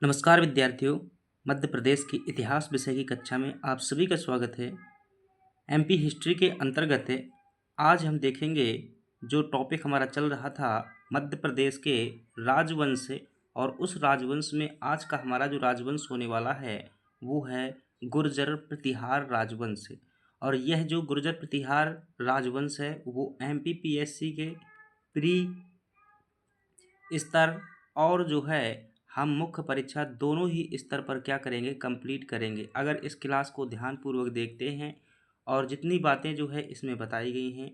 नमस्कार विद्यार्थियों। मध्य प्रदेश की इतिहास विषय की कक्षा में आप सभी का स्वागत है। एमपी हिस्ट्री के अंतर्गत आज हम देखेंगे जो टॉपिक हमारा चल रहा था मध्य प्रदेश के राजवंश। और उस राजवंश में आज का हमारा जो राजवंश होने वाला है वो है गुर्जर प्रतिहार राजवंश। और यह जो गुर्जर प्रतिहार राजवंश है वो एमपीपीएससी के प्री स्तर और जो है हम मुख्य परीक्षा दोनों ही स्तर पर क्या करेंगे, कंप्लीट करेंगे। अगर इस क्लास को ध्यानपूर्वक देखते हैं और जितनी बातें जो है इसमें बताई गई हैं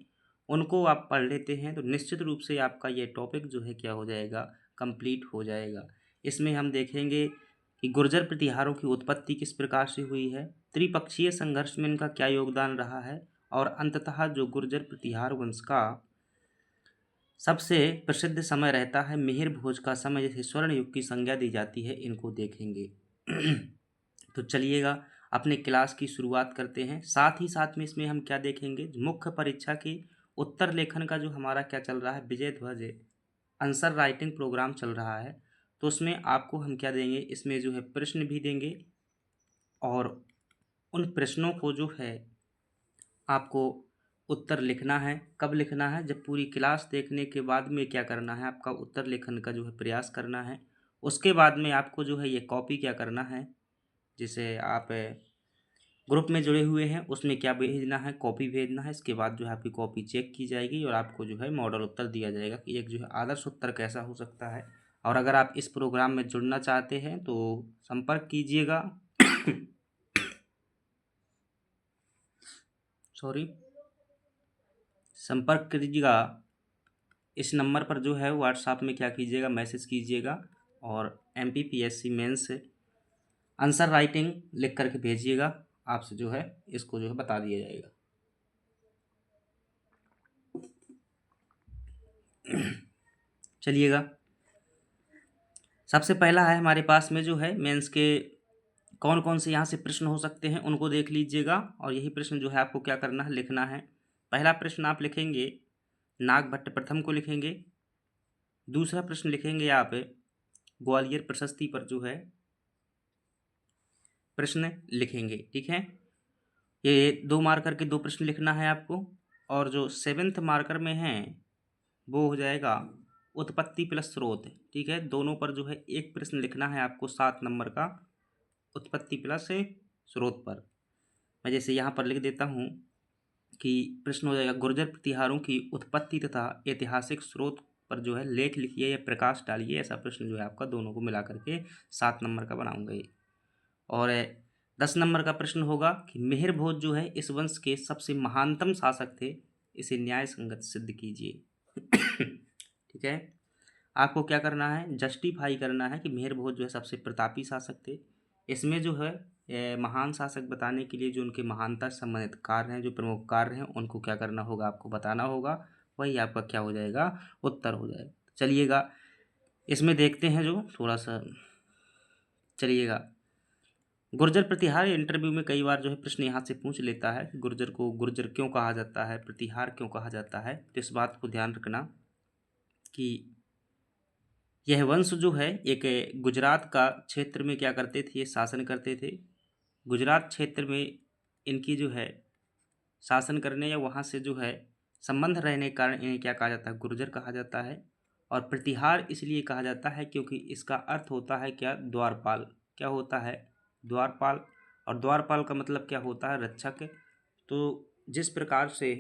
उनको आप पढ़ लेते हैं तो निश्चित रूप से आपका ये टॉपिक जो है क्या हो जाएगा, कंप्लीट हो जाएगा। इसमें हम देखेंगे कि गुर्जर प्रतिहारों की उत्पत्ति किस प्रकार से हुई है, त्रिपक्षीय संघर्ष में इनका क्या योगदान रहा है, और अंततः जो गुर्जर प्रतिहार वंश का सबसे प्रसिद्ध समय रहता है मिहिर भोज का समय, जैसे स्वर्ण युग की संज्ञा दी जाती है, इनको देखेंगे। तो चलिएगा अपने क्लास की शुरुआत करते हैं। साथ ही साथ में इसमें हम क्या देखेंगे, मुख्य परीक्षा के उत्तर लेखन का जो हमारा क्या चल रहा है, विजय ध्वज आंसर राइटिंग प्रोग्राम चल रहा है। तो उसमें आपको हम क्या देंगे, इसमें जो है प्रश्न भी देंगे और उन प्रश्नों को जो है आपको उत्तर लिखना है। कब लिखना है, जब पूरी क्लास देखने के बाद में क्या करना है, आपका उत्तर लेखन का जो है प्रयास करना है। उसके बाद में आपको जो है ये कॉपी क्या करना है, जिसे आप ग्रुप में जुड़े हुए हैं उसमें क्या भेजना है, कॉपी भेजना है। इसके बाद जो है आपकी कॉपी चेक की जाएगी और आपको जो है मॉडल उत्तर दिया जाएगा कि एक जो है आदर्श उत्तर कैसा हो सकता है। और अगर आप इस प्रोग्राम में जुड़ना चाहते हैं तो संपर्क कीजिएगा। सॉरी, संपर्क कीजिएगा इस नंबर पर जो है व्हाट्सएप में क्या कीजिएगा, मैसेज कीजिएगा और एमपीपीएससी मेंस आंसर राइटिंग लिख करके भेजिएगा। आपसे जो है इसको जो है बता दिया जाएगा। चलिएगा, सबसे पहला है हमारे पास में जो है मेंस के कौन कौन से यहाँ से प्रश्न हो सकते हैं उनको देख लीजिएगा। और यही प्रश्न जो है आपको क्या करना है, लिखना है। पहला प्रश्न आप लिखेंगे नागभट्ट प्रथम को लिखेंगे। दूसरा प्रश्न लिखेंगे आप ग्वालियर प्रशस्ति पर जो है प्रश्न लिखेंगे। ठीक है, ये 2 मार्कर के 2 प्रश्न लिखना है आपको। और जो 7th मार्कर में है वो हो जाएगा उत्पत्ति प्लस स्रोत। ठीक है, दोनों पर जो है एक प्रश्न लिखना है आपको 7 नंबर का, उत्पत्ति प्लस स्रोत पर। मैं जैसे यहाँ पर लिख देता हूँ कि प्रश्न हो जाएगा गुर्जर प्रतिहारों की उत्पत्ति तथा ऐतिहासिक स्रोत पर जो है लेख लिखिए या प्रकाश डालिए। ऐसा प्रश्न जो है आपका दोनों को मिला करके 7 नंबर का बनाऊंगा ये। और 10 नंबर का प्रश्न होगा कि मिहिर भोज जो है इस वंश के सबसे महानतम शासक थे, इसे न्याय संगत सिद्ध कीजिए। ठीक है, आपको क्या करना है, जस्टिफाई करना है कि मिहिर भोज जो है सबसे प्रतापी शासक थे। इसमें जो है महान शासक बताने के लिए जो उनके महानता से संबंधित कार्य हैं, जो प्रमुख कार्य हैं, उनको क्या करना होगा, आपको बताना होगा। वही आपका क्या हो जाएगा, उत्तर हो जाएगा। चलिएगा इसमें देखते हैं जो थोड़ा सा, चलिएगा गुर्जर प्रतिहार इंटरव्यू में कई बार जो है प्रश्न यहाँ से पूछ लेता है कि गुर्जर को गुर्जर क्यों कहा जाता है, प्रतिहार क्यों कहा जाता है। तो इस बात को ध्यान रखना कि यह वंश जो है एक गुजरात का क्षेत्र में क्या करते थे, ये शासन करते थे। गुजरात क्षेत्र में इनकी जो है शासन करने या वहाँ से जो है संबंध रहने के कारण इन्हें क्या कहा जाता है, गुर्जर कहा जाता है। और प्रतिहार इसलिए कहा जाता है क्योंकि इसका अर्थ होता है क्या, द्वारपाल। क्या होता है, द्वारपाल। और द्वारपाल का मतलब क्या होता है, रक्षक। तो जिस प्रकार से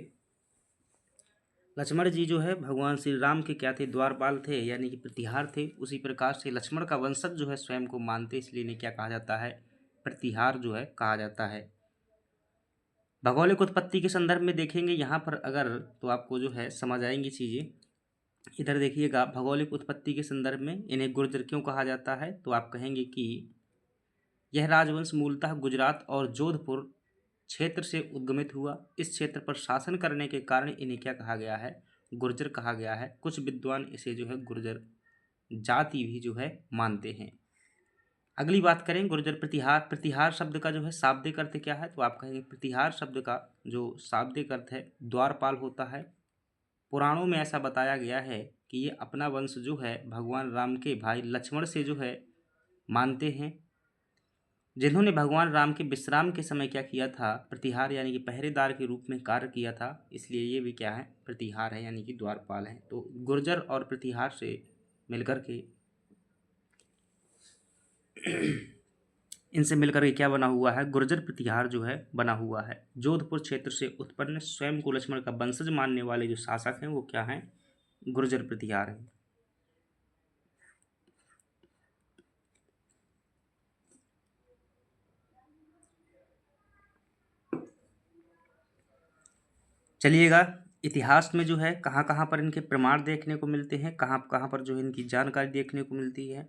लक्ष्मण जी जो है भगवान श्री राम के क्या थे, द्वारपाल थे, यानी कि प्रतिहार थे, उसी प्रकार से लक्ष्मण का वंशज जो है स्वयं को मानते, इसलिए इन्हें क्या कहा जाता है, प्रतिहार जो है कहा जाता है। भौगोलिक उत्पत्ति के संदर्भ में देखेंगे यहाँ पर अगर, तो आपको जो है समझ आएंगी चीज़ें। इधर देखिएगा, भौगोलिक उत्पत्ति के संदर्भ में इन्हें गुर्जर क्यों कहा जाता है, तो आप कहेंगे कि यह राजवंश मूलतः गुजरात और जोधपुर क्षेत्र से उद्गमित हुआ। इस क्षेत्र पर शासन करने के कारण इन्हें क्या कहा गया है, गुर्जर कहा गया है। कुछ विद्वान इसे जो है गुर्जर जाति भी जो है मानते हैं। अगली बात करें गुर्जर प्रतिहार। प्रतिहार शब्द का जो है शाब्दिक अर्थ क्या है, तो आप कहेंगे प्रतिहार शब्द का जो शाब्दिक अर्थ है द्वारपाल होता है। पुराणों में ऐसा बताया गया है कि ये अपना वंश जो है भगवान राम के भाई लक्ष्मण से जो है मानते हैं। जिन्होंने भगवान राम के विश्राम के समय क्या किया था, प्रतिहार यानी कि पहरेदार के रूप में कार्य किया था, इसलिए ये भी क्या है, प्रतिहार है यानी कि द्वारपाल है। तो गुर्जर और प्रतिहार से मिलकर के इनसे मिलकर के क्या बना हुआ है, गुर्जर प्रतिहार जो है बना हुआ है। जोधपुर क्षेत्र से उत्पन्न स्वयं को लक्ष्मण का वंशज मानने वाले जो शासक हैं वो क्या हैं, गुर्जर प्रतिहार हैं। चलिएगा, इतिहास में जो है कहाँ कहाँ पर इनके प्रमाण देखने को मिलते हैं, कहाँ कहाँ पर जो है इनकी जानकारी देखने को मिलती है।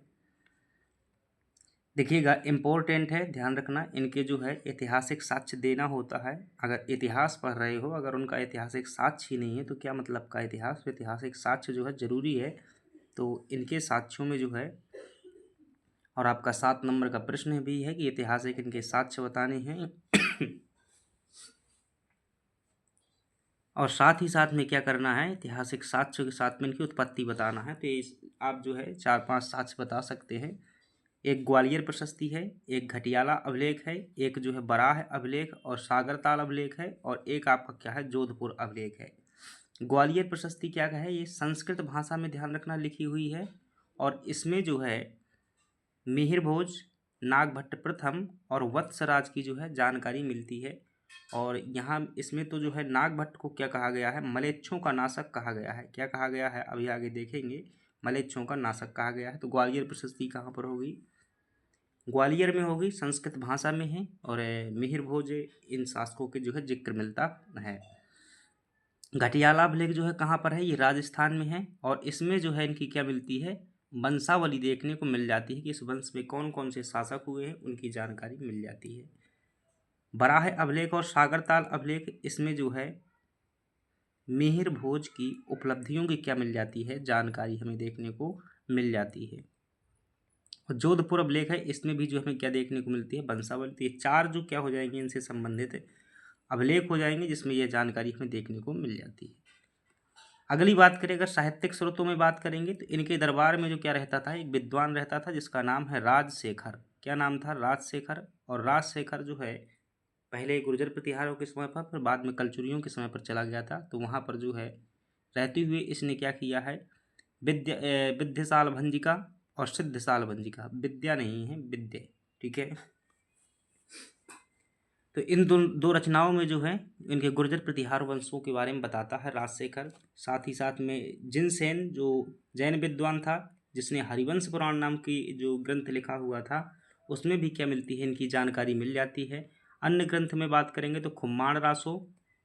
देखिएगा, इम्पोर्टेंट है, ध्यान रखना, इनके जो है ऐतिहासिक साक्ष्य देना होता है। अगर इतिहास पढ़ रहे हो, अगर उनका ऐतिहासिक साक्ष्य ही नहीं है तो क्या मतलब का इतिहास, ऐतिहासिक साक्ष्य जो है ज़रूरी है। तो इनके साक्ष्यों में जो है, और आपका 7 नंबर का प्रश्न भी है कि ऐतिहासिक इनके साक्ष्य बताने हैं और साथ ही साथ में क्या करना है, ऐतिहासिक साक्ष्य के साथ में इनकी उत्पत्ति बताना है। तो इस आप जो है 4-5 साक्ष्य बता सकते हैं। एक ग्वालियर प्रशस्ति है, एक घटियाला अभिलेख है, एक जो है बराह अभिलेख और सागरताल अभिलेख है, और एक आपका क्या है, जोधपुर अभिलेख है। ग्वालियर प्रशस्ति क्या है, ये संस्कृत भाषा में ध्यान रखना लिखी हुई है, और इसमें जो है मिहिर भोज, नागभट्ट प्रथम और वत्सराज की जो है जानकारी मिलती है। और यहाँ इसमें तो जो है नागभट्ट को क्या कहा गया है, मलेच्छों का नाशक कहा गया है। क्या कहा गया है, अभी आगे देखेंगे, मलेच्छों का नाशक कहा गया है। तो ग्वालियर प्रशस्ति कहाँ पर होगी, ग्वालियर में होगी, संस्कृत भाषा में है, और मिहिर भोज इन शासकों के जो है जिक्र मिलता है। घटियाला अभिलेख जो है कहाँ पर है, ये राजस्थान में है, और इसमें जो है इनकी क्या मिलती है, वंशावली देखने को मिल जाती है कि इस वंश में कौन कौन से शासक हुए हैं, उनकी जानकारी मिल जाती है। बराह अभिलेख और सागरताल अभिलेख, इसमें जो है मिहिर भोज की उपलब्धियों की क्या मिल जाती है, जानकारी हमें देखने को मिल जाती है। और जोधपुर अभिलेख है, इसमें भी जो हमें क्या देखने को मिलती है, वंशावली। तो ये 4 जो क्या हो जाएंगे, इनसे संबंधित अभिलेख हो जाएंगे जिसमें यह जानकारी हमें देखने को मिल जाती है। अगली बात करें, अगर साहित्यिक स्रोतों में बात करेंगे तो इनके दरबार में जो क्या रहता था, एक विद्वान रहता था जिसका नाम है राजशेखर। क्या नाम था, राजशेखर। और राजशेखर जो है पहले गुर्जर प्रतिहारों के समय पर, फिर बाद में कलचुरियों के समय पर चला गया था। तो वहाँ पर जो है रहते हुए इसने क्या किया है, विद्यासाल भंजिका और सिद्धसाल भंजिका, विद्या नहीं है, विद्या, ठीक है। तो इन दो रचनाओं में जो है इनके गुर्जर प्रतिहार वंशों के बारे में बताता है राजशेखर। साथ ही साथ में जिनसेन जो जैन विद्वान था, जिसने हरिवंश पुराण नाम की जो ग्रंथ लिखा हुआ था, उसमें भी क्या मिलती है, इनकी जानकारी मिल जाती है। अन्य ग्रंथ में बात करेंगे तो खुम्माण रासो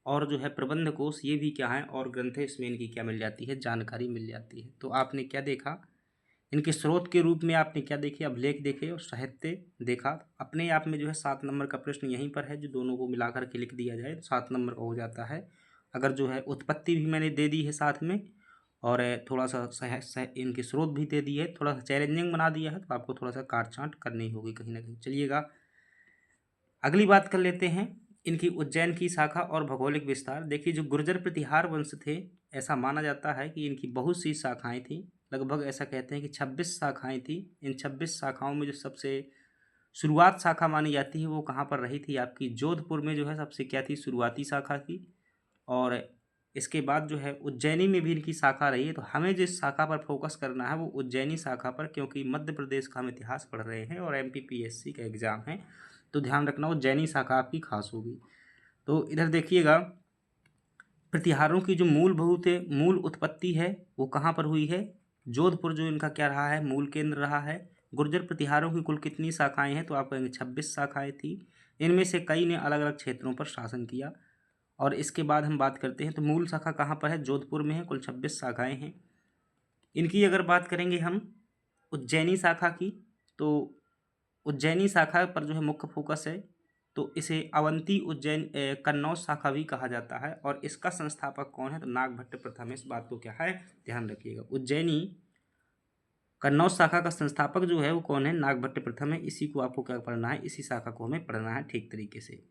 और जो है प्रबंध कोश, ये भी क्या है, और ग्रंथ है, इसमें इनकी क्या मिल जाती है, जानकारी मिल जाती है। तो आपने क्या देखा, इनके स्रोत के रूप में आपने क्या देखे, अभिलेख देखे और साहित्य देखा। अपने आप में जो है 7 नंबर का प्रश्न यहीं पर है, जो दोनों को मिलाकर के लिख दिया जाए तो 7 नंबर का हो जाता है। अगर जो है उत्पत्ति भी मैंने दे दी है साथ में, और थोड़ा सा इनके स्रोत भी दे दिए है, थोड़ा सा चैलेंजिंग बना दिया है, तो आपको थोड़ा सा काट छाँट करनी होगी कहीं ना कहीं। चलिएगा, अगली बात कर लेते हैं, इनकी उज्जैन की शाखा और भौगोलिक विस्तार। देखिए, जो गुर्जर प्रतिहार वंश थे, ऐसा माना जाता है कि इनकी बहुत सी शाखाएं थी, लगभग ऐसा कहते हैं कि 26 शाखाएं थी। इन 26 शाखाओं में जो सबसे शुरुआत शाखा मानी जाती है वो कहाँ पर रही थी, आपकी जोधपुर में जो है सबसे क्या थी, शुरुआती शाखा थी। और इसके बाद जो है उज्जैनी में भी इनकी शाखा रही है। तो हमें जिस शाखा पर फोकस करना है वो उज्जैनी शाखा पर, क्योंकि मध्य प्रदेश का हम इतिहास पढ़ रहे हैं और MPPSC का एग्ज़ाम है, तो ध्यान रखना उज्जैनी शाखा आपकी खास होगी। तो इधर देखिएगा, प्रतिहारों की जो मूल उत्पत्ति है वो कहाँ पर हुई है, जोधपुर जो इनका क्या रहा है, मूल केंद्र रहा है। गुर्जर प्रतिहारों की कुल कितनी शाखाएं हैं, तो आप कहेंगे 26 शाखाएं थी। इनमें से कई ने अलग अलग क्षेत्रों पर शासन किया। और इसके बाद हम बात करते हैं तो मूल शाखा कहाँ पर है, जोधपुर में है, कुल 26 शाखाएं हैं। इनकी अगर बात करेंगे हम उज्जैनी शाखा की, तो उज्जैनी शाखा पर जो है मुख्य फोकस है, तो इसे अवंती उज्जैन कन्नौज शाखा भी कहा जाता है। और इसका संस्थापक कौन है, तो नागभट्ट प्रथम। इस बात को क्या है, ध्यान रखिएगा। उज्जैनी कन्नौज शाखा का संस्थापक जो है वो कौन है, नागभट्ट प्रथम है। इसी को आपको क्या पढ़ना है, इसी शाखा को हमें पढ़ना है ठीक तरीके से।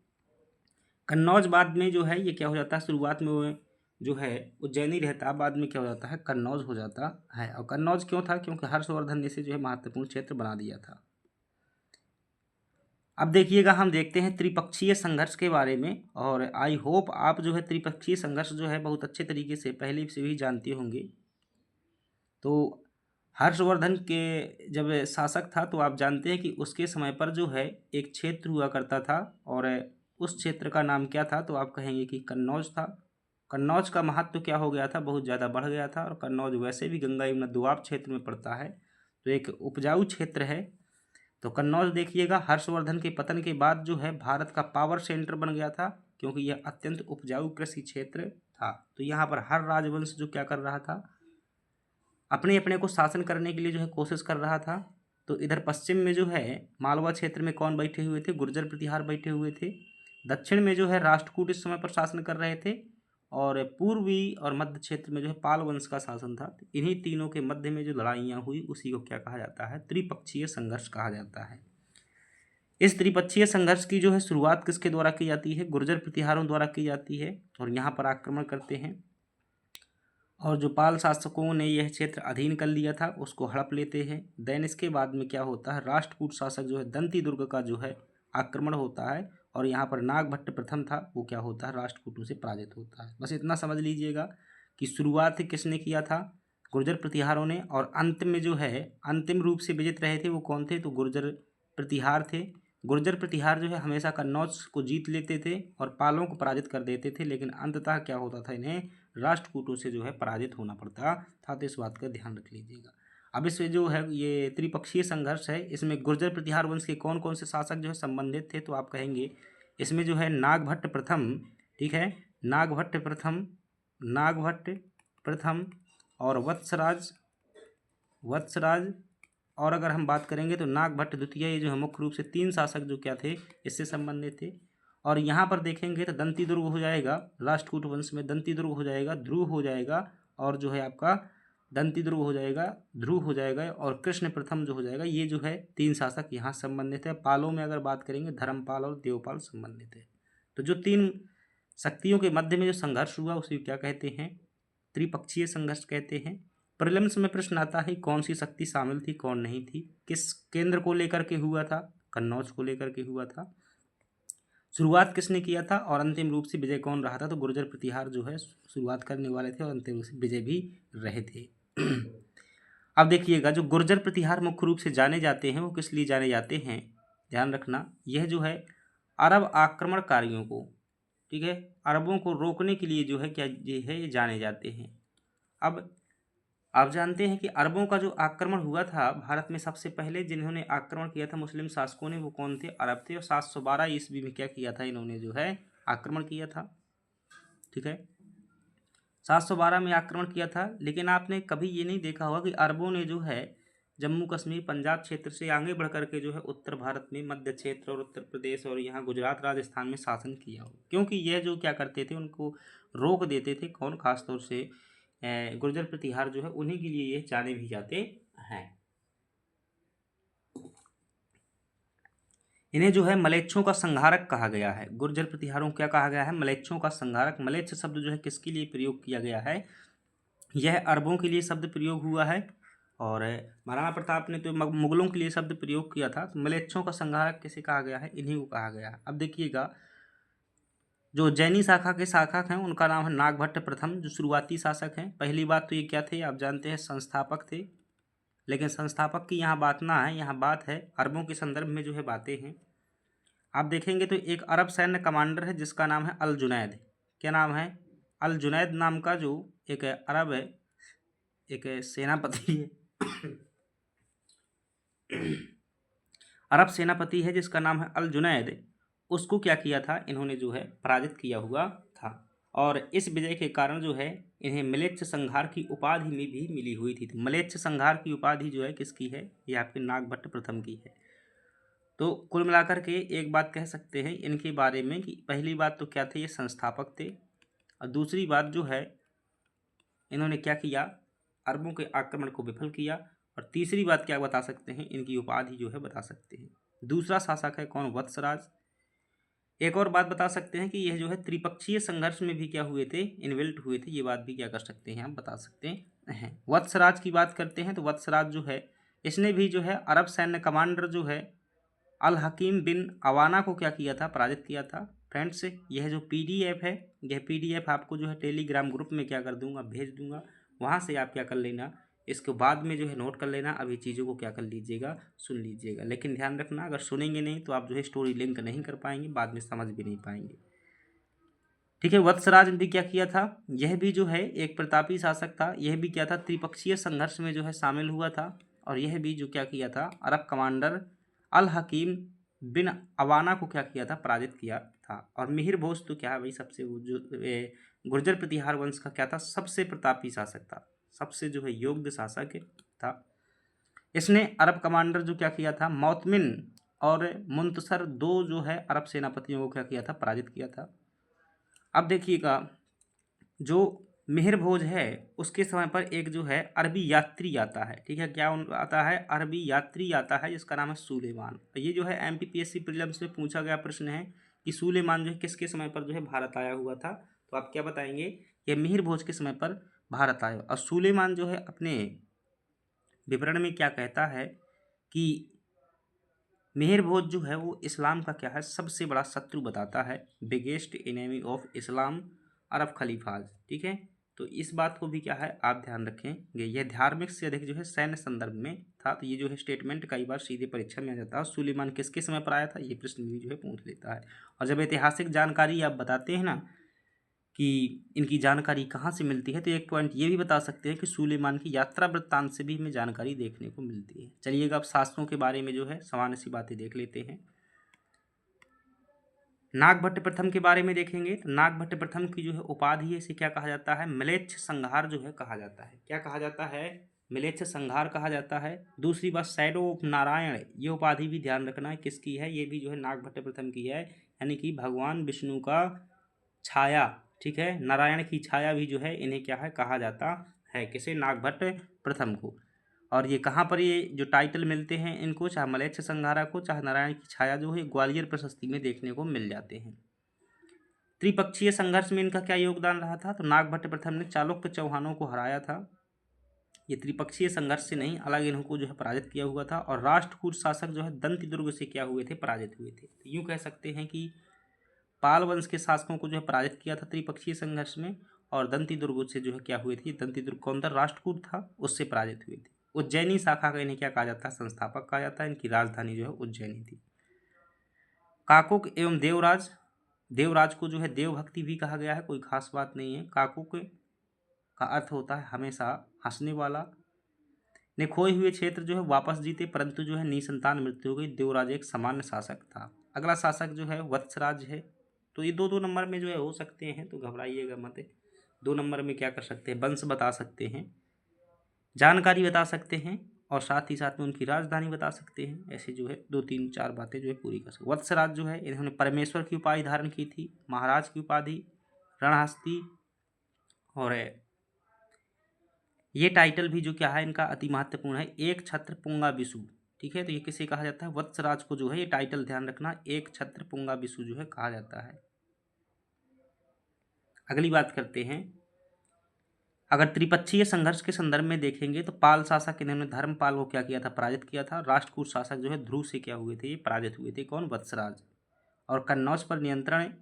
कन्नौज बाद में जो है ये क्या हो जाता है, शुरुआत में वो जो है उज्जैनी रहता है, बाद में क्या हो जाता है, कन्नौज हो जाता है। और कन्नौज क्यों था, क्योंकि हर्षवर्धन ने इसे जो है महत्वपूर्ण क्षेत्र बना दिया था। अब देखिएगा, हम देखते हैं त्रिपक्षीय संघर्ष के बारे में, और आई होप आप जो है त्रिपक्षीय संघर्ष जो है बहुत अच्छे तरीके से पहले से ही जानते होंगे। तो हर्षवर्धन के जब शासक था तो आप जानते हैं कि उसके समय पर जो है एक क्षेत्र हुआ करता था, और उस क्षेत्र का नाम क्या था, तो आप कहेंगे कि कन्नौज था। कन्नौज का महत्व क्या हो गया था, बहुत ज़्यादा बढ़ गया था, और कन्नौज वैसे भी गंगा यमुना दोआब क्षेत्र में पड़ता है, तो एक उपजाऊ क्षेत्र है। तो कन्नौज देखिएगा, हर्षवर्धन के पतन के बाद जो है भारत का पावर सेंटर बन गया था, क्योंकि यह अत्यंत उपजाऊ कृषि क्षेत्र था। तो यहाँ पर हर राजवंश जो क्या कर रहा था, अपने अपने को शासन करने के लिए जो है कोशिश कर रहा था। तो इधर पश्चिम में जो है मालवा क्षेत्र में कौन बैठे हुए थे, गुर्जर प्रतिहार बैठे हुए थे। दक्षिण में जो है राष्ट्रकूट इस समय पर शासन कर रहे थे, और पूर्वी और मध्य क्षेत्र में जो है पाल वंश का शासन था। इन्हीं तीनों के मध्य में जो लड़ाइयाँ हुई उसी को क्या कहा जाता है, त्रिपक्षीय संघर्ष कहा जाता है। इस त्रिपक्षीय संघर्ष की जो है शुरुआत किसके द्वारा की जाती है, गुर्जर प्रतिहारों द्वारा की जाती है, और यहाँ पर आक्रमण करते हैं, और जो पाल शासकों ने यह क्षेत्र अधीन कर लिया था उसको हड़प लेते हैं। देन इसके बाद में क्या होता है, राष्ट्रकूट शासक जो है दंती दुर्ग का जो है आक्रमण होता है, और यहाँ पर नागभट्ट प्रथम था, वो क्या होता है, राष्ट्रकूटों से पराजित होता है। बस इतना समझ लीजिएगा कि शुरुआत किसने किया था, गुर्जर प्रतिहारों ने, और अंत में जो है अंतिम रूप से विजित रहे थे वो कौन थे, तो गुर्जर प्रतिहार थे। गुर्जर प्रतिहार जो है हमेशा कन्नौज को जीत लेते थे और पालों को पराजित कर देते थे, लेकिन अंततः क्या होता था, इन्हें राष्ट्रकूटों से जो है पराजित होना पड़ता था। तो इस बात का ध्यान रख लीजिएगा। अब इसमें जो है ये त्रिपक्षीय संघर्ष है, इसमें गुर्जर प्रतिहार वंश के कौन कौन से शासक जो है संबंधित थे, तो आप कहेंगे इसमें जो है नागभट्ट प्रथम, ठीक है, नागभट्ट प्रथम, नागभट्ट प्रथम और वत्सराज, वत्सराज, और अगर हम बात करेंगे तो नागभट्ट द्वितीय, ये जो है मुख्य रूप से तीन शासक जो क्या थे, इससे संबंधित थे। और यहाँ पर देखेंगे तो दंती दुर्ग हो जाएगा, राष्ट्रकूट वंश में दंती दुर्ग हो जाएगा, ध्रुव हो जाएगा, और जो है आपका दंती दुर्ग हो जाएगा, ध्रुव हो जाएगा, और कृष्ण प्रथम जो हो जाएगा। ये जो है तीन शासक यहाँ संबंधित है। पालों में अगर बात करेंगे धर्मपाल और देवपाल संबंधित है। तो जो तीन शक्तियों के मध्य में जो संघर्ष हुआ उसे क्या कहते हैं, त्रिपक्षीय संघर्ष कहते हैं। प्रीलिम्स में प्रश्न आता है कौन सी शक्ति शामिल थी कौन नहीं थी, किस केंद्र को लेकर के हुआ था, कन्नौज को लेकर के हुआ था, शुरुआत किसने किया था, और अंतिम रूप से विजय कौन रहा था, तो गुर्जर प्रतिहार जो है शुरुआत करने वाले थे और अंतिम रूप से विजय भी रहे थे। अब देखिएगा, जो गुर्जर प्रतिहार मुख्य रूप से जाने जाते हैं वो किस लिए जाने जाते हैं, ध्यान रखना, यह जो है अरब आक्रमणकारियों को, ठीक है, अरबों को रोकने के लिए जो है क्या ये है, ये जाने जाते हैं। अब आप जानते हैं कि अरबों का जो आक्रमण हुआ था भारत में, सबसे पहले जिन्होंने आक्रमण किया था मुस्लिम शासकों ने, वो कौन थे, अरब थे, और 712 ईस्वी में क्या किया था, इन्होंने जो है आक्रमण किया था, ठीक है, 712 में आक्रमण किया था। लेकिन आपने कभी ये नहीं देखा होगा कि अरबों ने जो है जम्मू कश्मीर पंजाब क्षेत्र से आगे बढ़ करके जो है उत्तर भारत में मध्य क्षेत्र और उत्तर प्रदेश और यहाँ गुजरात राजस्थान में शासन किया हो, क्योंकि यह जो क्या करते थे उनको रोक देते थे। कौन, खासतौर से गुर्जर प्रतिहार जो है उन्हीं के लिए ये जाने भी जाते हैं। इन्हें जो है मलेच्छों का संहारक कहा गया है। गुर्जर प्रतिहारों को क्या कहा गया है, मलेच्छों का संहारक। मलेच्छ शब्द जो है किसके लिए प्रयोग किया गया है, यह अरबों के लिए शब्द प्रयोग हुआ है, और महाराणा प्रताप ने तो मुगलों के लिए शब्द प्रयोग किया था। तो मलेच्छों का संहारक किसे कहा गया है, इन्हीं को कहा गया है। अब देखिएगा, जो जैनी शाखा के शासक हैं उनका नाम है नागभट्ट प्रथम, जो शुरुआती शासक हैं। पहली बात तो ये क्या थे, आप जानते हैं संस्थापक थे, लेकिन संस्थापक की यहाँ बात ना है, यहाँ बात है अरबों के संदर्भ में जो है बातें हैं। आप देखेंगे तो एक अरब सैन्य कमांडर है जिसका नाम है अल जुनैद। क्या नाम है, अल जुनैद नाम का जो एक अरब है, एक सेनापति है अरब सेनापति है जिसका नाम है अल जुनैद। उसको क्या किया था, इन्होंने जो है पराजित किया हुआ था, और इस विजय के कारण जो है इन्हें मलेच्छ संहार की उपाधि में भी मिली हुई थी। तो मलेच्छ संहार की उपाधि जो है किसकी है, ये आपके नागभट्ट प्रथम की है। तो कुल मिलाकर के एक बात कह सकते हैं इनके बारे में कि पहली बात तो क्या थे, ये संस्थापक थे, और दूसरी बात जो है इन्होंने क्या किया, अरबों के आक्रमण को विफल किया, और तीसरी बात क्या बता सकते हैं, इनकी उपाधि जो है बता सकते हैं। दूसरा शासक है कौन, वत्सराज। एक और बात बता सकते हैं कि यह जो है त्रिपक्षीय संघर्ष में भी क्या हुए थे, इन्वॉल्व हुए थे, ये बात भी क्या कर सकते हैं हम बता सकते हैं। वत्सराज की बात करते हैं तो वत्सराज जो है इसने भी जो है अरब सैन्य कमांडर जो है अल हकीम बिन अवाना को क्या किया था, पराजित किया था। फ्रेंड्स यह जो PDF है, यह PDF आपको जो है टेलीग्राम ग्रुप में क्या कर दूंगा, भेज दूंगा। वहाँ से आप क्या कर लेना, इसको बाद में जो है नोट कर लेना। अभी चीज़ों को क्या कर लीजिएगा, सुन लीजिएगा। लेकिन ध्यान रखना, अगर सुनेंगे नहीं तो आप जो है स्टोरी लिंक नहीं कर पाएंगे, बाद में समझ भी नहीं पाएंगे। ठीक है। वत्सराज ने भी क्या किया था, यह भी जो है एक प्रतापी शासक था। यह भी क्या था, त्रिपक्षीय संघर्ष में जो है शामिल हुआ था। और यह भी जो क्या किया था, अरब कमांडर अल हकीम बिन अवाना को क्या किया था, पराजित किया था। और मिहिर भोज तो क्या है भाई, सबसे वो जो गुर्जर प्रतिहार वंश का क्या था, सबसे प्रतापी शासक था, सबसे जो है योग्य शासक था। इसने अरब कमांडर जो क्या किया था, मौतमिन और मुंतसर, दो जो है अरब सेनापतियों को क्या किया था, पराजित किया था। अब देखिएगा, जो मिहिर भोज है उसके समय पर एक जो है अरबी यात्री आता है। ठीक है, क्या आता है, अरबी यात्री आता है जिसका नाम है सुलेमान। तो ये जो है MPPSC प्रीलिम्स में पूछा गया प्रश्न है कि सुलेमान जो है किसके समय पर जो है भारत आया हुआ था। तो आप क्या बताएंगे, ये मिहिर भोज के समय पर भारत आया। और सुलेमान जो है अपने विवरण में क्या कहता है कि मिहिर भोज जो है वो इस्लाम का क्या है, सबसे बड़ा शत्रु बताता है, बिगेस्ट एनिमी ऑफ इस्लाम, अरब खलीफाज। ठीक है, तो इस बात को भी क्या है आप ध्यान रखेंगे। यह धार्मिक से अधिक जो है सैन्य संदर्भ में था। तो ये जो है स्टेटमेंट कई बार सीधे परीक्षा में आ जाता है। सुलेमान किसके समय पर आया था, ये प्रश्न भी जो है पूछ लेता है। और जब ऐतिहासिक जानकारी आप बताते हैं ना कि इनकी जानकारी कहाँ से मिलती है, तो एक पॉइंट ये भी बता सकते हैं कि सुलेमान की यात्रा वृत्तांत से भी हमें जानकारी देखने को मिलती है। चलिएगा, अब शासकों के बारे में जो है सामान्य सी बातें देख लेते हैं। नागभट्ट प्रथम के बारे में देखेंगे तो नागभट्ट प्रथम की जो है उपाधि है, इसे क्या कहा जाता है, म्लेच्छ संहार जो है कहा जाता है। क्या कहा जाता है, म्लेच्छ संहार कहा जाता है। दूसरी बात, शैडो ऑफ नारायण, ये उपाधि भी ध्यान रखना है किसकी है, ये भी जो है नागभट्ट प्रथम की है, यानी कि भगवान विष्णु का छाया। ठीक है, नारायण की छाया भी जो है इन्हें क्या है कहा जाता है, किसे, नागभट्ट प्रथम को। और ये कहाँ पर ये जो टाइटल मिलते हैं इनको, चाहे म्लेच्छ संहारा को, चाहे नारायण की छाया, जो है ग्वालियर प्रशस्ति में देखने को मिल जाते हैं। त्रिपक्षीय संघर्ष में इनका क्या योगदान रहा था, तो नागभट्ट प्रथम ने चालुक्य चौहानों को हराया था। ये त्रिपक्षीय संघर्ष से नहीं, अलग इनको जो है पराजित किया हुआ था। और राष्ट्रकूट शासक जो है दंती दुर्ग से क्या हुए थे, पराजित हुए थे। तो यूँ कह सकते हैं कि पाल वंश के शासकों को जो है पराजित किया था त्रिपक्षीय संघर्ष में। और दंती दुर्ग से जो है क्या हुए थे, दंती दुर्ग कौन था, राष्ट्रकूट था, उससे पराजित हुए थे। उज्जैनी शाखा का इन्हें क्या कहा जाता है, संस्थापक कहा जाता है। इनकी राजधानी जो है उज्जैनी थी। काकुक एवं देवराज, देवराज को जो है देवभक्ति भी कहा गया है, कोई खास बात नहीं है। काकुक का अर्थ होता है हमेशा हंसने वाला। ने खोए हुए क्षेत्र जो है वापस जीते, परंतु जो है निसंतान मृत्यु हो गई। देवराज एक सामान्य शासक था। अगला शासक जो है वत्सराज है। तो ये दो दो नंबर में जो है हो सकते हैं, तो घबराइएगा मत। 2 नंबर में क्या कर सकते हैं, वंश बता सकते हैं, जानकारी बता सकते हैं, और साथ ही साथ में उनकी राजधानी बता सकते हैं। ऐसे जो है 2-3-4 बातें जो है पूरी कर सकते। वत्सराज जो है इन्होंने परमेश्वर की उपाधि धारण की थी, महाराज की उपाधि, रणहस्ती, और ये टाइटल भी जो क्या है इनका अति महत्वपूर्ण है, एक छत्र पुंगा विशु। ठीक है, तो ये किसे कहा जाता है, वत्सराज को जो है ये टाइटल ध्यान रखना, एक छत्र पुंगा विशु जो है कहा जाता है। अगली बात करते हैं, अगर त्रिपक्षीय संघर्ष के संदर्भ में देखेंगे तो पाल शासक इन्होंने धर्मपाल को क्या किया था, पराजित किया था। राष्ट्रकूट शासक जो है ध्रुव से क्या हुए थे, ये पराजित हुए थे, कौन, वत्सराज। और कन्नौज पर नियंत्रण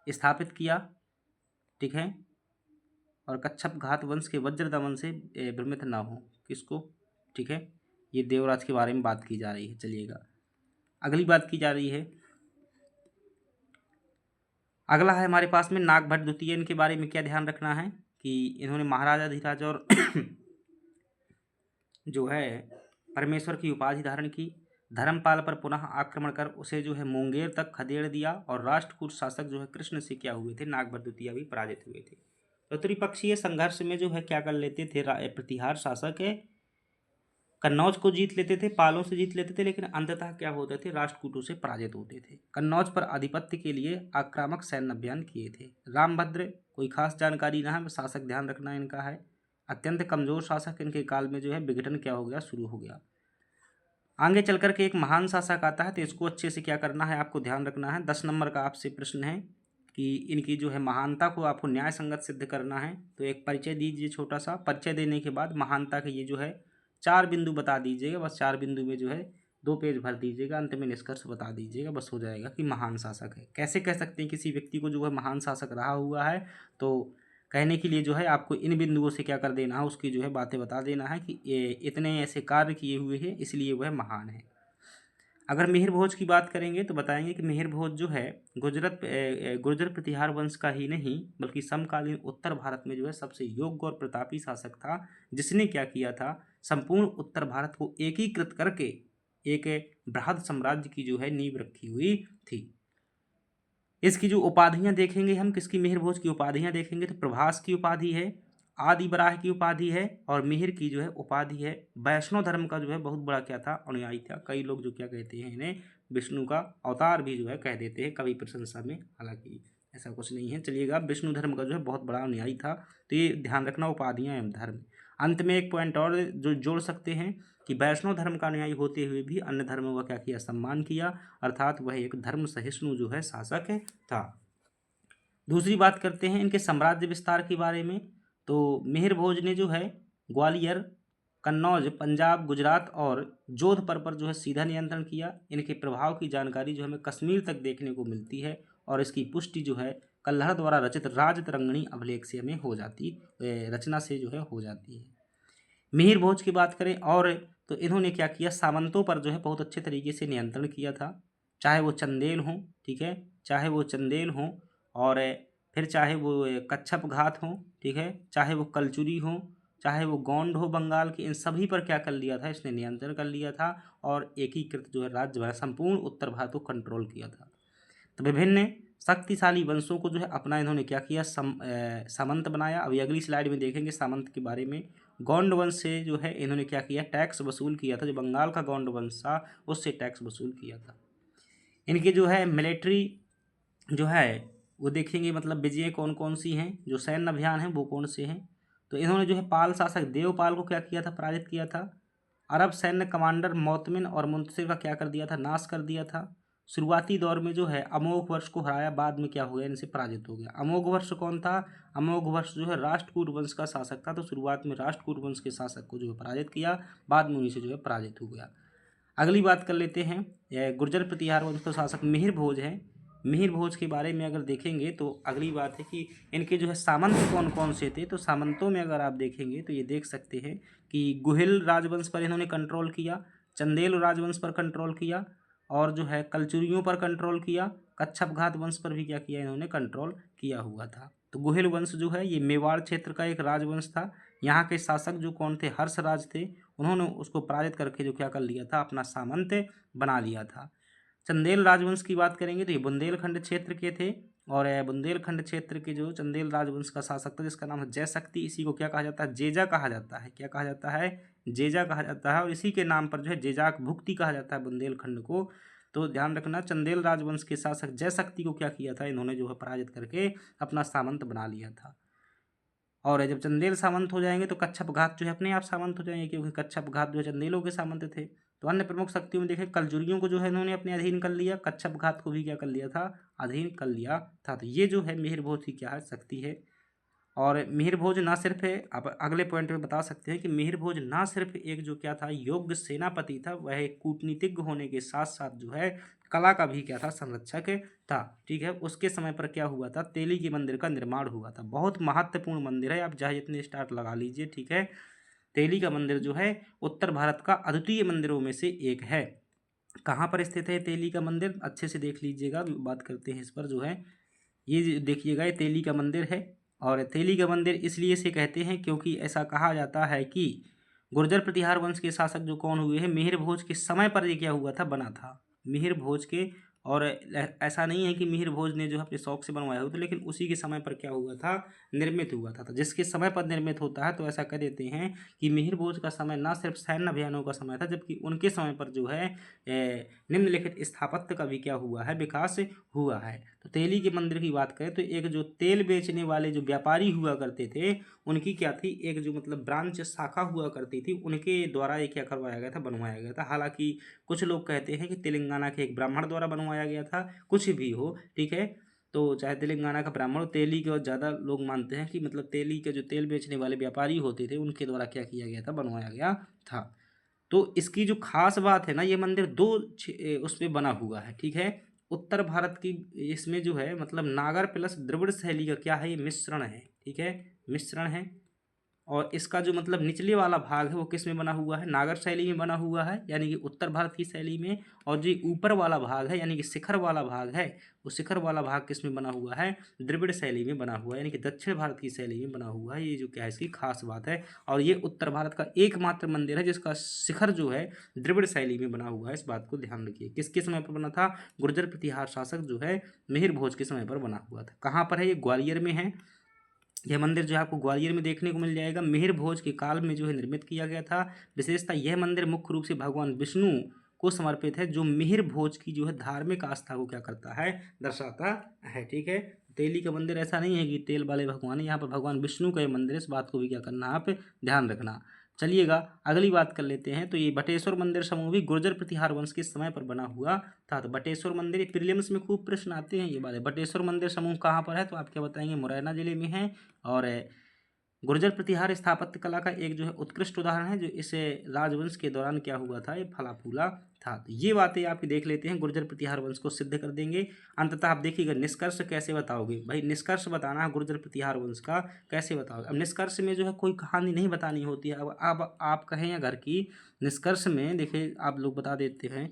स्थापित किया। ठीक है, और कच्छप घात वंश के वज्र दमन से भ्रमित ना हो, किसको, ठीक है, ये देवराज के बारे में बात की जा रही है। चलिएगा, अगली बात की जा रही है, अगला है हमारे पास में नागभट्ट द्वितीय। इनके बारे में क्या ध्यान रखना है कि इन्होंने महाराजा धीराज और जो है परमेश्वर की उपाधि धारण की। धर्मपाल पर पुनः आक्रमण कर उसे जो है मुंगेर तक खदेड़ दिया। और राष्ट्रकूट शासक जो है कृष्ण से क्या हुए थे, नागभट्ट द्वितीय भी पराजित हुए थे। तो त्रिपक्षीय संघर्ष में जो है क्या कर लेते थे, प्रतिहार शासक है कन्नौज को जीत लेते थे, पालों से जीत लेते थे, लेकिन अंततः क्या होते थे, राष्ट्रकूटों से पराजित होते थे। कन्नौज पर आधिपत्य के लिए आक्रामक सैन्य अभियान किए थे। रामभद्र, कोई खास जानकारी ना है, शासक ध्यान रखना इनका है, अत्यंत कमजोर शासक। इनके काल में जो है विघटन क्या हो गया, शुरू हो गया। आगे चल करके एक महान शासक आता है, तो इसको अच्छे से क्या करना है, आपको ध्यान रखना है। 10 नंबर का आपसे प्रश्न है कि इनकी जो है महानता को आपको न्याय संगत सिद्ध करना है। तो एक परिचय दीजिए, छोटा सा परिचय देने के बाद महानता के ये जो है 4 बिंदु बता दीजिएगा, बस 4 बिंदु में जो है 2 पेज भर दीजिएगा, अंत में निष्कर्ष बता दीजिएगा, बस हो जाएगा कि महान शासक है। कैसे कह सकते हैं किसी व्यक्ति को जो है महान शासक रहा हुआ है? तो कहने के लिए जो है आपको इन बिंदुओं से क्या कर देना है, उसकी जो है बातें बता देना है कि ये इतने ऐसे कार्य किए हुए हैं इसलिए वह महान है। अगर मिहिर भोज की बात करेंगे तो बताएंगे कि मिहिर भोज जो है गुर्जर प्रतिहार वंश का ही नहीं बल्कि समकालीन उत्तर भारत में जो है सबसे योग्य और प्रतापी शासक था, जिसने क्या किया था, संपूर्ण उत्तर भारत को एकीकृत करके एक बृहद साम्राज्य की जो है नींव रखी हुई थी। इसकी जो उपाधियां देखेंगे हम, किसकी, मिहिर भोज की उपाधियां देखेंगे तो प्रभास की उपाधि है, आदि बराह की उपाधि है, और मिहिर की जो है उपाधि है वैष्णव धर्म का जो है बहुत बड़ा क्या था, अनुयायी था। कई लोग जो क्या कहते हैं इन्हें विष्णु का अवतार भी जो है कह देते हैं कवि प्रशंसा में, हालांकि ऐसा कुछ नहीं है। चलिएगा, विष्णु धर्म का जो है बहुत बड़ा अनुयायी था। तो ये ध्यान रखना, उपाधियां एवं धर्म। अंत में एक पॉइंट और जो जोड़ सकते हैं कि वैष्णव धर्म का अनुयायी होते हुए भी अन्य धर्मों का क्या किया, सम्मान किया, अर्थात वह एक धर्म सहिष्णु जो है शासक था। दूसरी बात करते हैं इनके साम्राज्य विस्तार के बारे में। तो मिहिर भोज ने जो है ग्वालियर, कन्नौज, पंजाब, गुजरात और जोधपुर पर जो है सीधा नियंत्रण किया। इनके प्रभाव की जानकारी जो हमें कश्मीर तक देखने को मिलती है और इसकी पुष्टि जो है कल्हड़ द्वारा रचित राजतरंगिणी अभिलेख से हमें हो जाती, रचना से जो है हो जाती है। मिहिर भोज की बात करें और तो इन्होंने क्या किया, सामंतों पर जो है बहुत अच्छे तरीके से नियंत्रण किया था, चाहे वो चंदेल हों, ठीक है, चाहे वो चंदेल हों, और फिर चाहे वो कच्छप घात हों, ठीक है, चाहे वो कलचुरी हों, चाहे वो गोंड हो बंगाल के, इन सभी पर क्या कर लिया था, इसने नियंत्रण कर लिया था और एकीकृत जो है राज्य संपूर्ण उत्तर भारत को कंट्रोल किया था। तो विभिन्न शक्तिशाली वंशों को जो है अपना इन्होंने क्या किया, सामंत बनाया। अभी अगली स्लाइड में देखेंगे सामंत के बारे में। गौंड वंश से जो है इन्होंने क्या किया, टैक्स वसूल किया था। जो बंगाल का गौंड वंश था उससे टैक्स वसूल किया था। इनके जो है मिलिट्री जो है वो देखेंगे, मतलब विजय कौन कौन सी हैं, जो सैन्य अभियान है वो कौन से हैं। तो इन्होंने जो है पाल शासक देवपाल को क्या किया था, पराजित किया था। अरब सैन्य कमांडर मोतमिन और मुंतसिर का क्या कर दिया था, नाश कर दिया था। शुरुआती दौर में जो है अमोघ वर्ष को हराया, बाद में क्या हो गया, इनसे पराजित हो गया। अमोघ वर्ष कौन था, अमोघ वर्ष जो है राष्ट्रकूट वंश का शासक था। तो शुरुआत में राष्ट्रकूट वंश के शासक को जो है पराजित किया, बाद में उन्हीं से जो है पराजित हो गया। अगली बात कर लेते हैं, गुर्जर प्रतिहार वंश का शासक मिहिर भोज है। मिहिर भोज के बारे में अगर देखेंगे तो अगली बात है कि इनके जो है सामंत कौन कौन से थे। तो सामंतों में अगर आप देखेंगे तो ये देख सकते हैं कि गुहिल राजवंश पर इन्होंने कंट्रोल किया, चंदेल राजवंश पर कंट्रोल किया, और जो है कलचुरियों पर कंट्रोल किया, कच्छप घात वंश पर भी क्या किया, इन्होंने कंट्रोल किया हुआ था। तो गुहिल वंश जो है ये मेवाड़ क्षेत्र का एक राजवंश था। यहाँ के शासक जो कौन थे, हर्षराज थे। उन्होंने उसको पराजित करके जो क्या कर लिया था, अपना सामंत बना लिया था। चंदेल राजवंश की बात करेंगे तो ये बुंदेलखंड क्षेत्र के थे, और बुंदेलखंड क्षेत्र के जो चंदेल राजवंश का शासक था जिसका नाम है जयशक्ति, इसी को क्या कहा जाता है, जेजा कहा जाता है। क्या कहा जाता है, जेजा कहा जाता है, और इसी के नाम पर जो है जेजाक भुक्ति कहा जाता है बुंदेलखंड को। तो ध्यान रखना, चंदेल राजवंश के शासक जयशक्ति को क्या किया था, इन्होंने जो है पराजित करके अपना सामंत बना लिया था। और जब चंदेल सामंत हो जाएंगे तो कच्छप घात जो है अपने आप सामंत हो जाएंगे, क्योंकि कच्छप घात जो है चंदेलों के सामंत थे। तो अन्य प्रमुख शक्तियों में देखें, कलजुरियों को जो है इन्होंने अपने अधीन कर लिया, कच्छप घात को भी क्या कर लिया था, अधीन कर लिया था। तो ये जो है मिहिर भोज की क्या है, शक्ति है। और मिहिर भोज ना सिर्फ है, आप अगले पॉइंट में बता सकते हैं कि मिहिर भोज ना सिर्फ एक जो क्या था योग्य सेनापति था, वह एक कूटनीतिज्ञ होने के साथ साथ जो है कला का भी क्या था, संरक्षक था। ठीक है, उसके समय पर क्या हुआ था, तेली के मंदिर का निर्माण हुआ था। बहुत महत्वपूर्ण मंदिर है, आप चाहे जितने स्टार्ट लगा लीजिए, ठीक है। तेली का मंदिर जो है उत्तर भारत का अद्वितीय मंदिरों में से एक है। कहाँ पर स्थित है तेली का मंदिर, अच्छे से देख लीजिएगा, बात करते हैं इस पर जो है। ये देखिएगा, ये तेली का मंदिर है, और तेली का मंदिर इसलिए से कहते हैं क्योंकि ऐसा कहा जाता है कि गुर्जर प्रतिहार वंश के शासक जो कौन हुए हैं, मिहिर भोज के समय पर ये क्या हुआ था, बना था। मिहिर भोज के, और ऐसा नहीं है कि मिहिर भोज ने जो है अपने शौक से बनवाया हो, तो लेकिन उसी के समय पर क्या हुआ था, निर्मित हुआ था। तो जिसके समय पर निर्मित होता है तो ऐसा कह देते हैं कि मिहिर भोज का समय ना सिर्फ सैन्य अभियानों का समय था, जबकि उनके समय पर जो है निम्नलिखित स्थापत्य का भी क्या हुआ है, विकास हुआ है। तो तेली के मंदिर की बात करें तो एक जो तेल बेचने वाले जो व्यापारी हुआ करते थे, उनकी क्या थी, एक जो मतलब ब्रांच शाखा हुआ करती थी, उनके द्वारा ये क्या करवाया गया था, बनवाया गया था। हालांकि कुछ लोग कहते हैं कि तेलंगाना के एक ब्राह्मण द्वारा बनवाया गया था, कुछ भी हो, ठीक है। तो चाहे तेलंगाना का ब्राह्मण हो, तेली के, और ज़्यादा लोग मानते हैं कि मतलब तेली के जो तेल बेचने वाले व्यापारी होते थे उनके द्वारा क्या किया गया था, बनवाया गया था। तो इसकी जो खास बात है ना, ये मंदिर दो उसमें बना हुआ है, ठीक है। उत्तर भारत की इसमें जो है मतलब नागर प्लस द्रविड़ शैली का क्या है, ये मिश्रण है, ठीक है, मिश्रण है। और इसका जो मतलब निचले वाला भाग है वो किस में बना हुआ है, नागर शैली में बना हुआ है, यानी कि उत्तर भारत की शैली में। और जो ऊपर वाला भाग है यानी कि शिखर वाला भाग है, वो शिखर वाला भाग किस में बना हुआ है, द्रविड़ शैली में बना हुआ है, यानी कि दक्षिण भारत की शैली में बना हुआ है। ये जो क्या है इसकी खास बात है। और ये उत्तर भारत का एकमात्र मंदिर है जिसका शिखर जो है द्रविड़ शैली में बना हुआ है। इस बात को ध्यान रखिए। किसके समय पर बना था, गुर्जर प्रतिहार शासक जो है मिहिर भोज के समय पर बना हुआ था। कहाँ पर है, ये ग्वालियर में है। यह मंदिर जो है आपको ग्वालियर में देखने को मिल जाएगा। मिहिर भोज के काल में जो है निर्मित किया गया था। विशेषता, यह मंदिर मुख्य रूप से भगवान विष्णु को समर्पित है, जो मिहिर भोज की जो है धार्मिक आस्था को क्या करता है, दर्शाता है, ठीक है। तेली का मंदिर ऐसा नहीं है कि तेल वाले भगवान है, यहाँ पर भगवान विष्णु का ये मंदिर है। इस बात को भी क्या करना, आप ध्यान रखना। चलिएगा अगली बात कर लेते हैं। तो ये बटेश्वर मंदिर समूह भी गुर्जर प्रतिहार वंश के समय पर बना हुआ था। तो बटेश्वर मंदिर, प्रीलिम्स में खूब प्रश्न आते हैं ये बात है। बटेश्वर मंदिर समूह कहाँ पर है, तो आप क्या बताएंगे, मुरैना जिले में है। और गुर्जर प्रतिहार स्थापत्य कला का एक जो है उत्कृष्ट उदाहरण है, जो इसे राजवंश के दौरान क्या हुआ था, ये फला फूला था। तो ये बातें आप देख लेते हैं, गुर्जर प्रतिहार वंश को सिद्ध कर देंगे। अंततः आप देखिएगा निष्कर्ष कैसे बताओगे, भाई निष्कर्ष बताना है गुर्जर प्रतिहार वंश का, कैसे बताओगे। अब निष्कर्ष में जो है कोई कहानी नहीं बतानी होती है। अब आप कहें या घर की, निष्कर्ष में देखिए आप लोग बता देते हैं,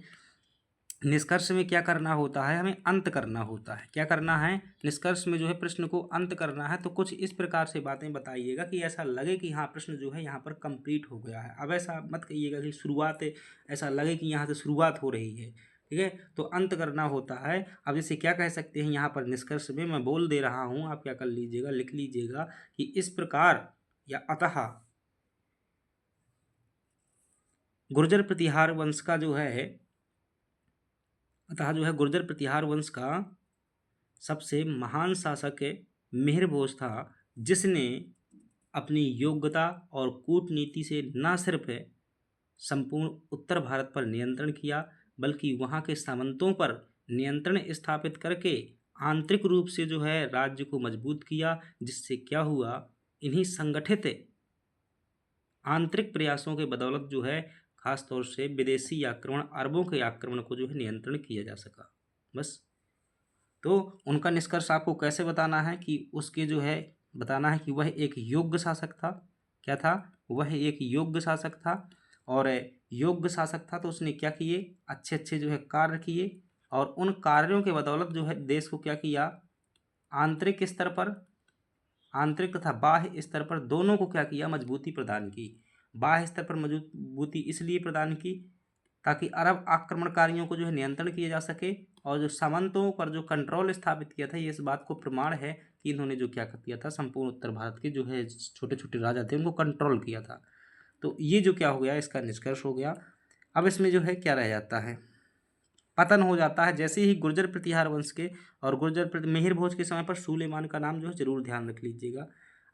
निष्कर्ष में क्या करना होता है, हमें अंत करना होता है। क्या करना है, निष्कर्ष में जो है प्रश्न को अंत करना है। तो कुछ इस प्रकार से बातें बताइएगा कि ऐसा लगे कि हाँ प्रश्न जो है यहाँ पर कंप्लीट हो गया है। अब ऐसा मत कहिएगा कि शुरुआत, ऐसा लगे कि यहाँ से शुरुआत हो रही है, ठीक है। तो अंत करना होता है। अब जैसे क्या कह सकते हैं यहाँ पर निष्कर्ष में, मैं बोल दे रहा हूँ, आप क्या कर लीजिएगा, लिख लीजिएगा कि इस प्रकार या अतः गुर्जर प्रतिहार वंश का जो है, अतः जो है गुर्जर प्रतिहार वंश का सबसे महान शासक मिहिर भोज था, जिसने अपनी योग्यता और कूटनीति से न सिर्फ संपूर्ण उत्तर भारत पर नियंत्रण किया, बल्कि वहाँ के सामंतों पर नियंत्रण स्थापित करके आंतरिक रूप से जो है राज्य को मजबूत किया। जिससे क्या हुआ, इन्हीं संगठित आंतरिक प्रयासों के बदौलत जो है खास तौर से विदेशी आक्रमण, अरबों के आक्रमण को जो है नियंत्रण किया जा सका। बस, तो उनका निष्कर्ष आपको कैसे बताना है कि उसके जो है बताना है कि वह एक योग्य शासक था। क्या था, वह एक योग्य शासक था। और योग्य शासक था तो उसने क्या किए, अच्छे अच्छे जो है कार्य किए, और उन कार्यों के बदौलत जो है देश को क्या किया, आंतरिक स्तर पर, आंतरिक तथा बाह्य स्तर पर दोनों को क्या किया, मजबूती प्रदान की। बाह्य स्तर पर मजबूती इसलिए प्रदान की ताकि अरब आक्रमणकारियों को जो है नियंत्रण किया जा सके, और जो सामंतों पर जो कंट्रोल स्थापित किया था, ये इस बात को प्रमाण है कि इन्होंने जो क्या किया था, संपूर्ण उत्तर भारत के जो है छोटे छोटे राजा थे उनको कंट्रोल किया था। तो ये जो क्या हो गया, इसका निष्कर्ष हो गया। अब इसमें जो है क्या रह जाता है, पतन हो जाता है। जैसे ही गुर्जर प्रतिहार वंश के और मिहिर भोज के समय पर सुलेमान का नाम जो है जरूर ध्यान रख लीजिएगा।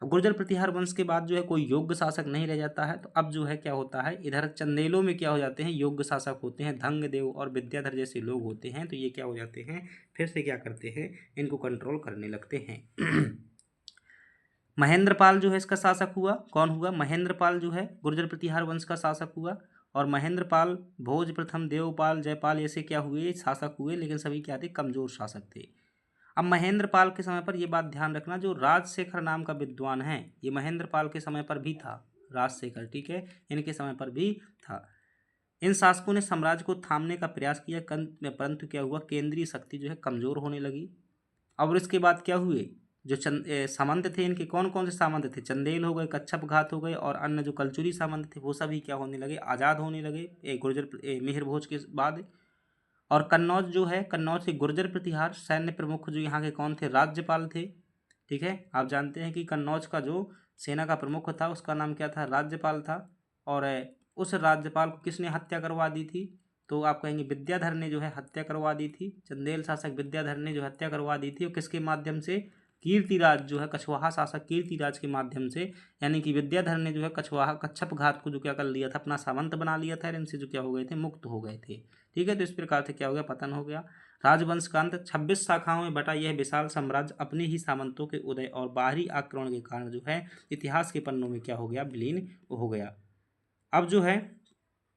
अब गुर्जर प्रतिहार वंश के बाद जो है कोई योग्य शासक नहीं रह जाता है। तो अब जो है क्या होता है, इधर चंदेलों में क्या हो जाते हैं, योग्य शासक होते हैं, धंगदेव और विद्याधर जैसे लोग होते हैं। तो ये क्या हो जाते हैं, फिर से क्या करते हैं, इनको कंट्रोल करने लगते हैं। महेंद्रपाल जो है इसका शासक हुआ। कौन हुआ, महेंद्रपाल जो है गुर्जर प्रतिहार वंश का शासक हुआ। और महेंद्रपाल, भोज प्रथम, देवपाल, जयपाल ऐसे क्या हुए, शासक हुए, लेकिन सभी क्या थे, कमजोर शासक थे। अब महेंद्रपाल के समय पर यह बात ध्यान रखना, जो राजशेखर नाम का विद्वान है, ये महेंद्रपाल के समय पर भी था, राजशेखर, ठीक है, इनके समय पर भी था। इन शासकों ने साम्राज्य को थामने का प्रयास किया, परंतु क्या हुआ, केंद्रीय शक्ति जो है कमजोर होने लगी। और इसके बाद क्या हुए, जो सामंत थे, इनके कौन कौन से सामंत थे, चंदेल हो गए, कच्छप घात हो गए, और अन्य जो कलचुरी सामंत थे वो सभी क्या होने लगे, आज़ाद होने लगे गुर्जर मिहिर भोज के बाद। और कन्नौज जो है, कन्नौज के गुर्जर प्रतिहार सैन्य प्रमुख जो यहाँ के कौन थे, राज्यपाल थे, ठीक है। आप जानते हैं कि कन्नौज का जो सेना का प्रमुख था उसका नाम क्या था, राज्यपाल था। और उस राज्यपाल को किसने हत्या करवा दी थी, तो आप कहेंगे विद्याधर ने जो है हत्या करवा दी थी। चंदेल शासक विद्याधर ने जो हत्या करवा दी थी, और किसके माध्यम से, कीर्तिराज जो है कछवाहा शासक कीर्तिराज के माध्यम से। यानी कि विद्याधर ने जो है कछवाहा, कच्छप घात को जो क्या कर लिया था, अपना सामंत बना लिया था, इनसे जो क्या हो गए थे, मुक्त हो गए थे, ठीक है। तो इस प्रकार से क्या हो गया, पतन हो गया। राजवंश का अंत, 26 शाखाओं में बटा यह विशाल साम्राज्य अपने ही सामंतों के उदय और बाहरी आक्रमण के कारण जो है इतिहास के पन्नों में क्या हो गया, विलीन हो गया। अब जो है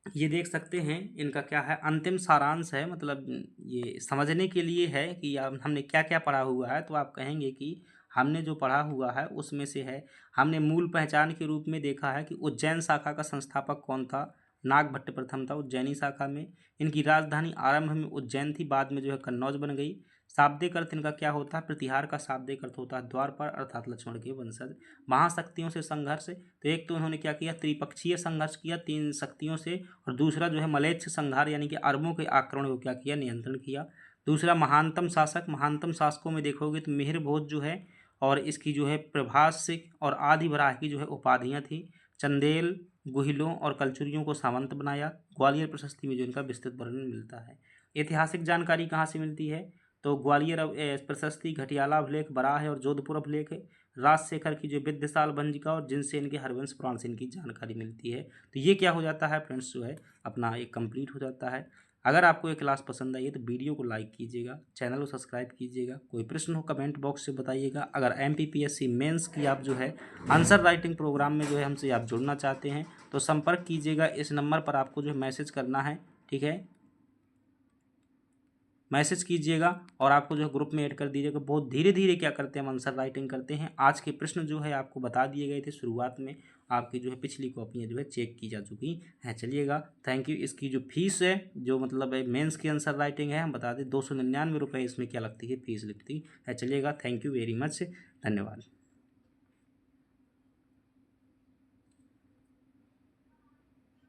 ये देख सकते हैं, इनका क्या है, अंतिम सारांश है, मतलब ये समझने के लिए है कि हमने क्या क्या पढ़ा हुआ है। तो आप कहेंगे कि हमने जो पढ़ा हुआ है उसमें से है, हमने मूल पहचान के रूप में देखा है कि उज्जैन शाखा का संस्थापक कौन था। नागभट्ट प्रथम था उज्जैनी शाखा में। इनकी राजधानी आरंभ में उज्जैन थी, बाद में जो है कन्नौज बन गई। शाब्दिक अर्थ इनका क्या होता है, प्रतिहार का शाब्दिक अर्थ होता है द्वारपाल अर्थात लक्ष्मण के वंशज। महाशक्तियों से संघर्ष, तो एक तो इन्होंने क्या किया, त्रिपक्षीय संघर्ष किया 3 शक्तियों से, और दूसरा जो है मलेच्छ संहार यानी कि अरबों के आक्रमण को क्या किया, नियंत्रण किया। दूसरा महानतम शासक, महानतम शासकों में देखोगे तो मिहिर भोज जो है, और इसकी जो है प्रभास और आदि वराह की जो है उपाधियाँ थी। चंदेल, गुहिलों और कलचुरियों को सामंत बनाया। ग्वालियर प्रशस्ति में जो इनका विस्तृत वर्णन मिलता है। ऐतिहासिक जानकारी कहाँ से मिलती है, तो ग्वालियर प्रशस्ति, घटियाला अभिलेख, बराह और जोधपुर अभिलेख है। राजशेखर की जो विद्यशाल भंजिका, और जिनसे इनके हरवंश पुराण से इनकी जानकारी मिलती है। तो ये क्या हो जाता है फ्रेंड्स, जो है अपना एक कंप्लीट हो जाता है। अगर आपको ये क्लास पसंद आई है तो वीडियो को लाइक कीजिएगा, चैनल को सब्सक्राइब कीजिएगा। कोई प्रश्न हो कमेंट बॉक्स से बताइएगा। अगर MPPSC मेंस की आप जो है आंसर राइटिंग प्रोग्राम में जो है हमसे आप जुड़ना चाहते हैं तो संपर्क कीजिएगा। इस नंबर पर आपको जो है मैसेज करना है, ठीक है, मैसेज कीजिएगा और आपको जो है ग्रुप में ऐड कर दीजिएगा। बहुत धीरे धीरे क्या करते हैं, हम आंसर राइटिंग करते हैं। आज के प्रश्न जो है आपको बता दिए गए थे शुरुआत में, आपकी जो है पिछली कॉपियाँ जो है चेक की जा चुकी हैं। चलिएगा, थैंक यू। इसकी जो फीस है, जो मतलब है मेंस की आंसर राइटिंग है, हम बता दें 299 रुपये इसमें क्या लगती है, फीस लगती है। चलिएगा, थैंक यू वेरी मच, धन्यवाद।